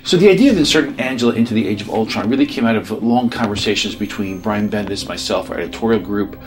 So the idea of inserting Angela into the Age of Ultron really came out of long conversations between Brian Bendis, myself, our editorial group,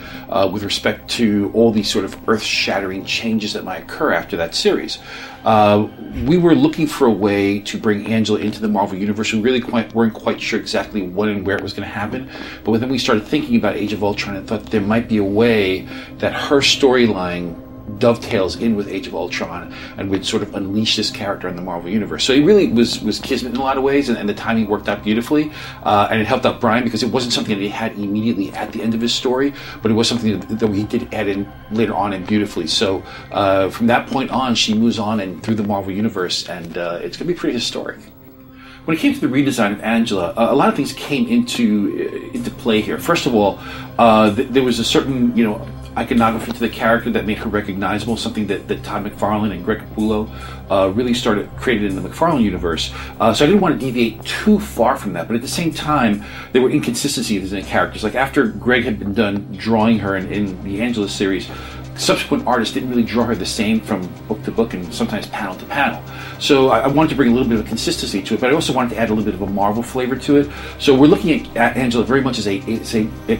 with respect to all these sort of earth-shattering changes that might occur after that series. We were looking for a way to bring Angela into the Marvel Universe. We really weren't quite sure exactly when and where it was going to happen. But then we started thinking about Age of Ultron and thought there might be a way that her storyline dovetails in with Age of Ultron and would sort of unleash this character in the Marvel Universe. So it really was kismet in a lot of ways, and the timing worked out beautifully, and it helped out Brian because it wasn't something that he had immediately at the end of his story, but it was something that we did add in later on and beautifully. So from that point on, she moves on and through the Marvel Universe, and it's going to be pretty historic. When it came to the redesign of Angela, a lot of things came into play here. First of all, there was a certain, iconography to the character that made her recognizable, something that Todd McFarlane and Greg Capullo really created in the McFarlane universe. So I didn't want to deviate too far from that, but at the same time, there were inconsistencies in the characters. Like after Greg had been done drawing her in the Angela series, subsequent artists didn't really draw her the same from book to book and sometimes panel to panel. So I wanted to bring a little bit of consistency to it, but I also wanted to add a little bit of a Marvel flavor to it. So we're looking at Angela very much as a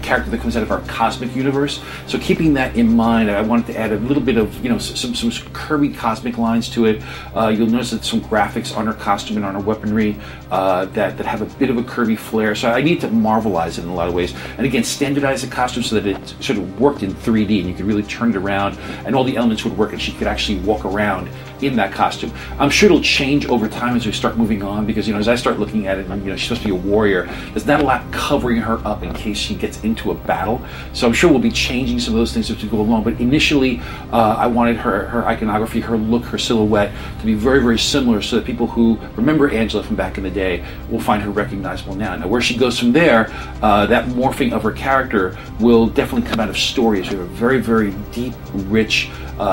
character that comes out of our cosmic universe. So keeping that in mind, I wanted to add a little bit of, some curvy cosmic lines to it. You'll notice that some graphics on her costume and on her weaponry that have a bit of a curvy flair. So I need to Marvelize it in a lot of ways. And again, standardize the costume so that it sort of worked in 3D and you could really turn it around and all the elements would work and she could actually walk around in that costume. I'm sure it'll change over time as we start moving on because, as I start looking at it, she's supposed to be a warrior. There's not a lot covering her up in case she gets into a battle. So I'm sure we'll be changing some of those things as we go along. But initially, I wanted her iconography, her look, her silhouette to be very, very similar so that people who remember Angela from back in the day will find her recognizable now. Now, where she goes from there, that morphing of her character will definitely come out of stories. We have a very, very deep, rich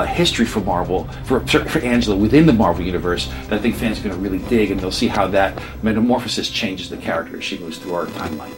history for Marvel, for Angela within the Marvel Universe that I think fans are going to really dig, and they'll see how that metamorphosis changes the character as she moves through our timeline.